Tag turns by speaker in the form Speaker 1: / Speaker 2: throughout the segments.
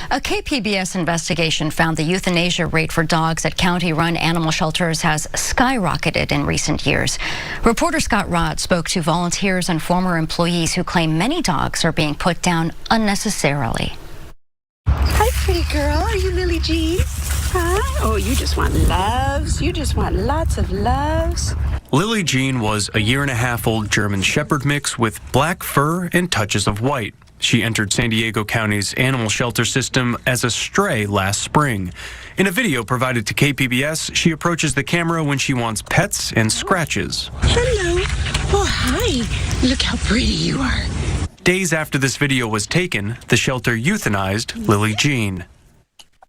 Speaker 1: A KPBS investigation found the euthanasia rate for dogs at county-run animal shelters has skyrocketed in recent years. Reporter Scott Rod spoke to volunteers and former employees who claim many dogs are being put down unnecessarily.
Speaker 2: Hi, pretty girl. Are you Lily Jean? Hi. Oh, you just want loves. You just want lots of loves.
Speaker 3: Lily Jean was a year-and-a-half-old German Shepherd mix with black fur and touches of white. She entered San Diego County's animal shelter system as a stray last spring. In a video provided to KPBS, she approaches the camera when she wants pets and scratches.
Speaker 2: Hello. Oh, hi. Look how pretty you are.
Speaker 3: Days after this video was taken, the shelter euthanized Lily Jean.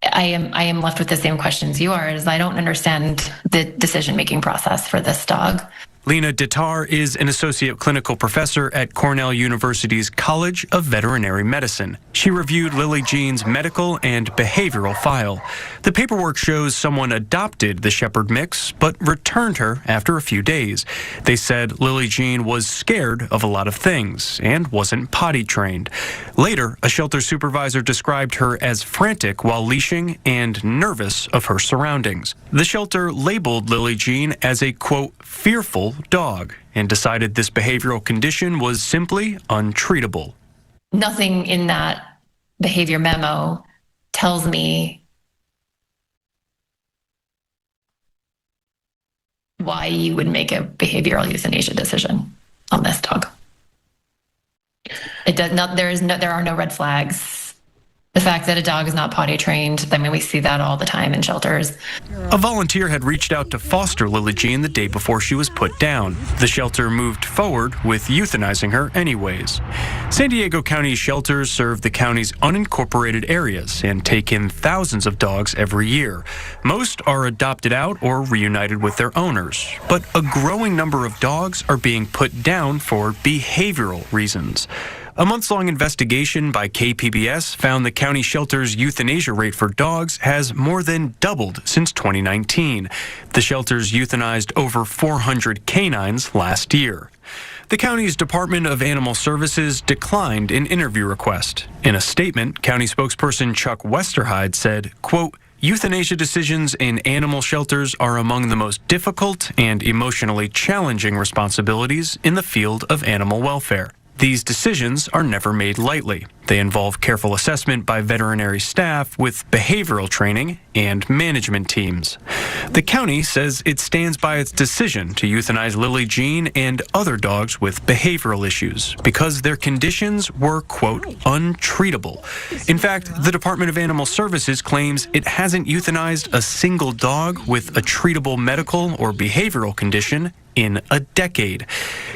Speaker 4: I am left with the same questions you are, as I don't understand the decision-making process for this dog.
Speaker 3: Lena Dittar is an associate clinical professor at Cornell University's College of Veterinary Medicine. She reviewed Lily Jean's medical and behavioral file. The paperwork shows someone adopted the Shepherd mix, but returned her after a few days. They said Lily Jean was scared of a lot of things and wasn't potty trained. Later, a shelter supervisor described her as frantic while leashing and nervous of her surroundings. The shelter labeled Lily Jean as a, quote, fearful dog and decided this behavioral condition was simply untreatable.
Speaker 4: Nothing in that behavior memo tells me why you would make a behavioral euthanasia decision on this dog. It does not. There are no red flags. The fact that a dog is not potty trained, I mean, we see that all the time in shelters.
Speaker 3: A volunteer had reached out to foster Lily Jean the day before she was put down. The shelter moved forward with euthanizing her anyways. San Diego County shelters serve the county's unincorporated areas and take in thousands of dogs every year. Most are adopted out or reunited with their owners, but a growing number of dogs are being put down for behavioral reasons. A months-long investigation by KPBS found the county shelter's euthanasia rate for dogs has more than doubled since 2019. The shelters euthanized over 400 canines last year. The county's Department of Animal Services declined an interview request. In a statement, county spokesperson Chuck Westerhide said, quote, euthanasia decisions in animal shelters are among the most difficult and emotionally challenging responsibilities in the field of animal welfare. These decisions are never made lightly. They involve careful assessment by veterinary staff with behavioral training and management teams. The county says it stands by its decision to euthanize Lily Jean and other dogs with behavioral issues because their conditions were, quote, untreatable. In fact, the Department of Animal Services claims it hasn't euthanized a single dog with a treatable medical or behavioral condition in a decade.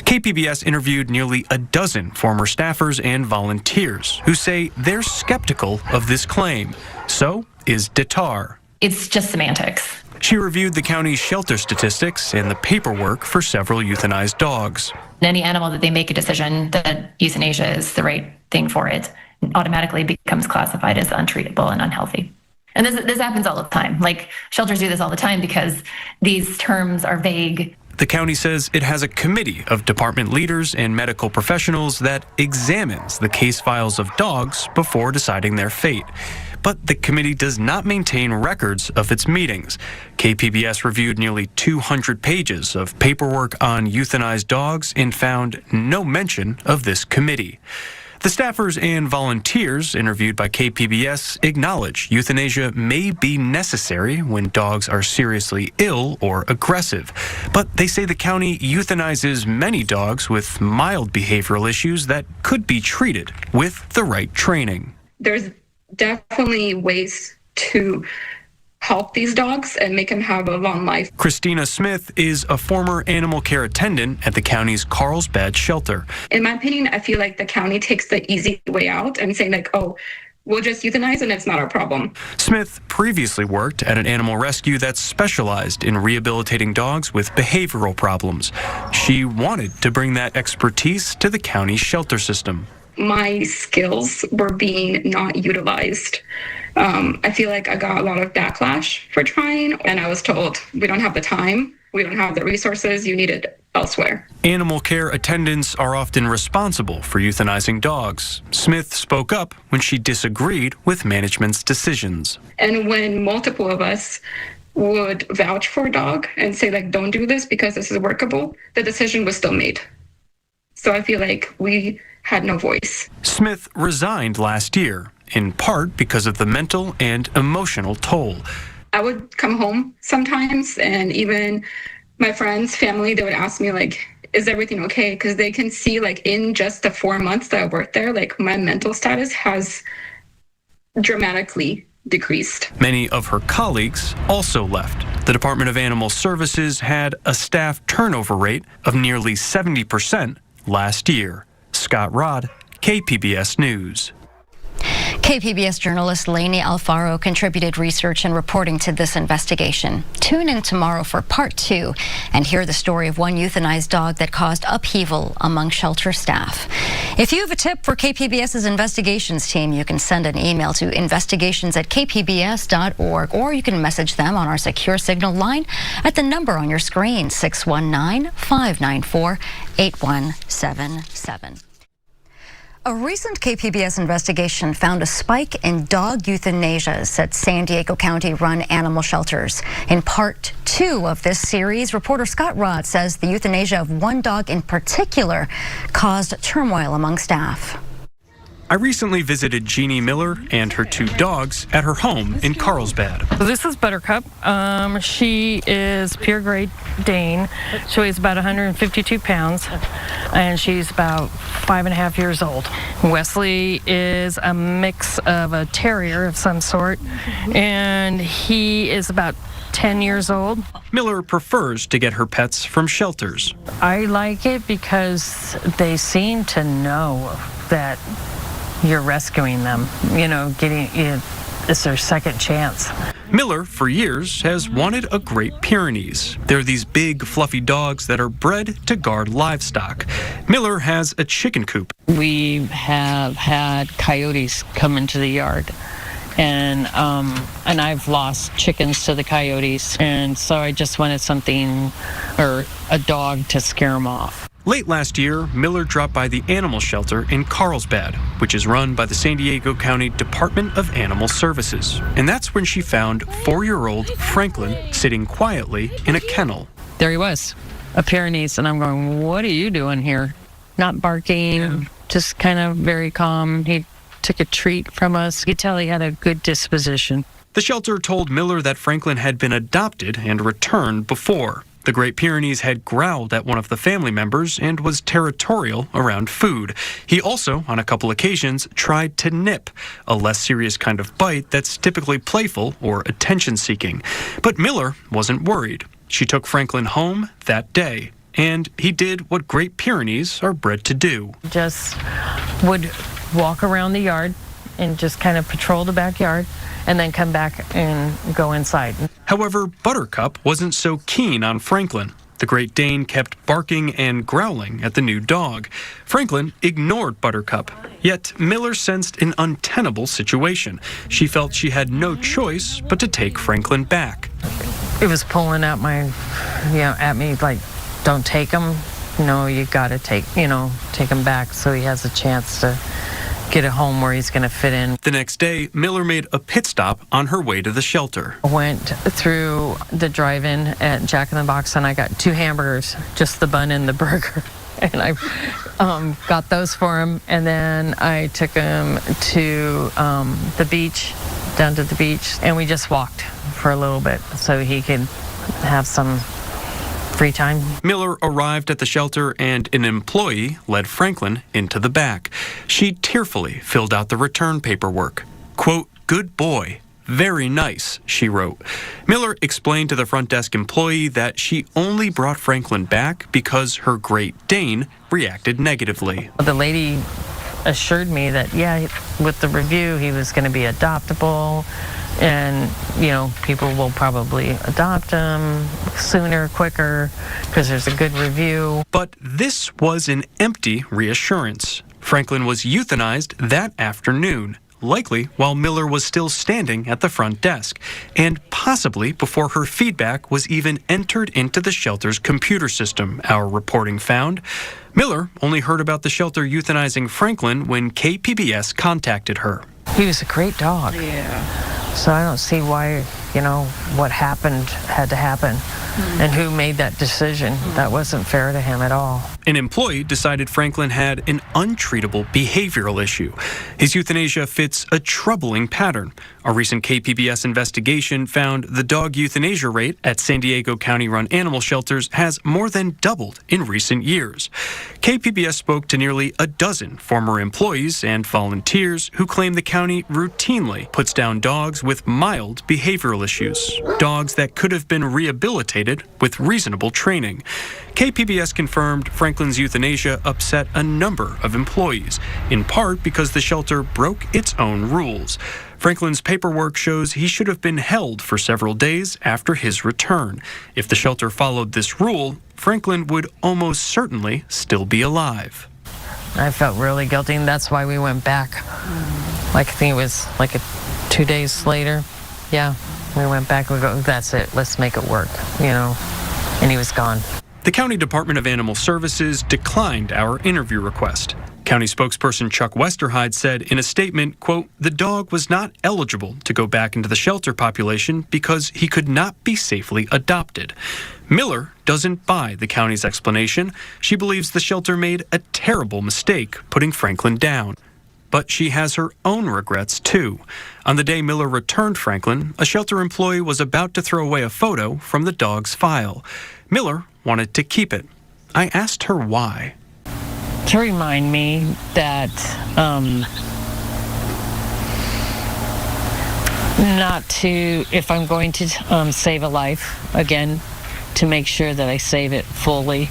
Speaker 3: KPBS interviewed nearly a dozen former staffers and volunteers who say they're skeptical of this claim. So is Dittar.
Speaker 4: It's just semantics.
Speaker 3: She reviewed the county's shelter statistics and the paperwork for several euthanized dogs.
Speaker 4: Any animal that they make a decision that euthanasia is the right thing for it automatically becomes classified as untreatable and unhealthy. And this happens all the time. Like, shelters do this all the time because these terms are vague.
Speaker 3: The county says it has a committee of department leaders and medical professionals that examines the case files of dogs before deciding their fate. But the committee does not maintain records of its meetings. KPBS reviewed nearly 200 pages of paperwork on euthanized dogs and found no mention of this committee. The staffers and volunteers interviewed by KPBS acknowledge euthanasia may be necessary when dogs are seriously ill or aggressive, but they say the county euthanizes many dogs with mild behavioral issues that could be treated with the right training.
Speaker 5: There's definitely ways to help these dogs and make them have a long life.
Speaker 3: Christina Smith is a former animal care attendant at the county's Carlsbad shelter.
Speaker 5: In my opinion, I feel like the county takes the easy way out and saying like, oh, we'll just euthanize and it's not our problem.
Speaker 3: Smith previously worked at an animal rescue that specialized in rehabilitating dogs with behavioral problems. She wanted to bring that expertise to the county shelter system.
Speaker 5: My skills were being not utilized. I feel like I got a lot of backlash for trying, and I was told, we don't have the time, we don't have the resources, you need it elsewhere.
Speaker 3: Animal care attendants are often responsible for euthanizing dogs. Smith spoke up when she disagreed with management's decisions.
Speaker 5: And when multiple of us would vouch for a dog and say, like, don't do this because this is workable, the decision was still made. So I feel like we had no voice.
Speaker 3: Smith resigned last year, in part because of the mental and emotional toll.
Speaker 5: I would come home sometimes, and even my friends, family, they would ask me, like, is everything okay? Because they can see, like, in just the 4 months that I worked there, like, my mental status has dramatically decreased.
Speaker 3: Many of her colleagues also left. The Department of Animal Services had a staff turnover rate of nearly 70% last year. Scott Rodd, KPBS News.
Speaker 1: KPBS journalist Lainey Alfaro contributed research and reporting to this investigation. Tune in tomorrow for part 2 and hear the story of one euthanized dog that caused upheaval among shelter staff. If you have a tip for KPBS's investigations team, you can send an email to investigations@kpbs.org, or you can message them on our secure signal line at the number on your screen, 619-594-8177. A recent KPBS investigation found a spike in dog euthanasias at San Diego County-run animal shelters. In part 2 of this series, reporter Scott Rodd says the euthanasia of one dog in particular caused turmoil among staff.
Speaker 3: I recently visited Jeannie Miller and her 2 dogs at her home in Carlsbad.
Speaker 6: So this is Buttercup. She is pure Great Dane. She weighs about 152 pounds, and she's about 5.5 years old. Wesley is a mix of a terrier of some sort, and he is about 10 years old.
Speaker 3: Miller prefers to get her pets from shelters.
Speaker 6: I like it because they seem to know that you're rescuing them, it's their second chance.
Speaker 3: Miller, for years, has wanted a Great Pyrenees. They're these big, fluffy dogs that are bred to guard livestock. Miller has a chicken coop.
Speaker 6: We have had coyotes come into the yard, and I've lost chickens to the coyotes, and so I just wanted something, or a dog, to scare them off.
Speaker 3: Late last year, Miller dropped by the animal shelter in Carlsbad, which is run by the San Diego County Department of Animal Services. And that's when she found 4-year-old Franklin sitting quietly in a kennel.
Speaker 6: There he was, a Pyrenees, and I'm going, what are you doing here? Not barking, just kind of very calm. He took a treat from us. You could tell he had a good disposition.
Speaker 3: The shelter told Miller that Franklin had been adopted and returned before. The Great Pyrenees had growled at one of the family members and was territorial around food. He also, on a couple occasions, tried to nip, a less serious kind of bite that's typically playful or attention-seeking. But Miller wasn't worried. She took Franklin home that day, and he did what Great Pyrenees are bred to do.
Speaker 6: Just would walk around the yard and just kind of patrol the backyard, and then come back and go inside.
Speaker 3: However, Buttercup wasn't so keen on Franklin. The Great Dane kept barking and growling at the new dog. Franklin ignored Buttercup. Yet Miller sensed an untenable situation. She felt she had no choice but to take Franklin back.
Speaker 6: It was pulling at at me like, don't take him. No, you gotta take him back so he has a chance to get a home where he's going to fit in.
Speaker 3: The next day, Miller made a pit stop on her way to the shelter.
Speaker 6: I went through the drive-in at Jack in the Box, and I got 2 hamburgers, just the bun and the burger. And I got those for him, and then I took him to the beach, down to the beach, and we just walked for a little bit so he could have some free time.
Speaker 3: Miller arrived at the shelter and an employee led Franklin into the back. She tearfully filled out the return paperwork. Quote, "Good boy. Very nice," she wrote. Miller explained to the front desk employee that she only brought Franklin back because her Great Dane reacted negatively.
Speaker 6: The lady assured me that, with the review, he was going to be adoptable. And, people will probably adopt him sooner, quicker, because there's a good review.
Speaker 3: But this was an empty reassurance. Franklin was euthanized that afternoon, likely while Miller was still standing at the front desk, and possibly before her feedback was even entered into the shelter's computer system, our reporting found. Miller only heard about the shelter euthanizing Franklin when KPBS contacted her.
Speaker 6: He was a great dog.
Speaker 2: Yeah.
Speaker 6: So I don't see why, what happened had to happen. And who made that decision. That wasn't fair to him at all.
Speaker 3: An employee decided Franklin had an untreatable behavioral issue. His euthanasia fits a troubling pattern. A recent KPBS investigation found the dog euthanasia rate at San Diego County-run animal shelters has more than doubled in recent years. KPBS spoke to nearly a dozen former employees and volunteers who claim the county routinely puts down dogs with mild behavioral issues, dogs that could have been rehabilitated with reasonable training. KPBS confirmed Franklin's euthanasia upset a number of employees, in part because the shelter broke its own rules. Franklin's paperwork shows he should have been held for several days after his return. If the shelter followed this rule, Franklin would almost certainly still be alive.
Speaker 6: I felt really guilty, and that's why we went back. I think it was 2 days later. Yeah, we went back. We go, that's it. Let's make it work, And he was gone.
Speaker 3: The County Department of Animal Services declined our interview request. County spokesperson Chuck Westerheide said in a statement, quote, "The dog was not eligible to go back into the shelter population because he could not be safely adopted." Miller doesn't buy the county's explanation. She believes the shelter made a terrible mistake putting Franklin down. But she has her own regrets, too. On the day Miller returned Franklin, a shelter employee was about to throw away a photo from the dog's file. Miller wanted to keep it. I asked her why.
Speaker 6: To remind me that not to, if I'm going to save a life, again, to make sure that I save it fully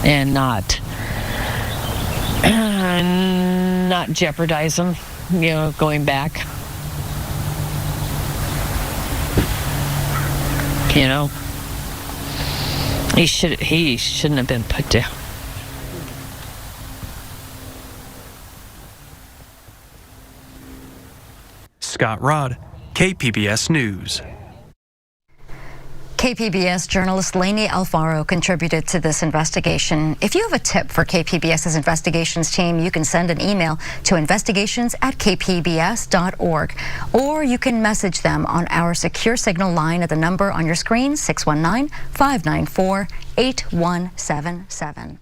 Speaker 6: and not jeopardize them, going back. He shouldn't have been put down.
Speaker 3: Scott Rodd, KPBS News.
Speaker 1: KPBS journalist Lainey Alfaro contributed to this investigation. If you have a tip for KPBS's investigations team, you can send an email to investigations@kpbs.org, or you can message them on our secure signal line at the number on your screen, 619-594-8177.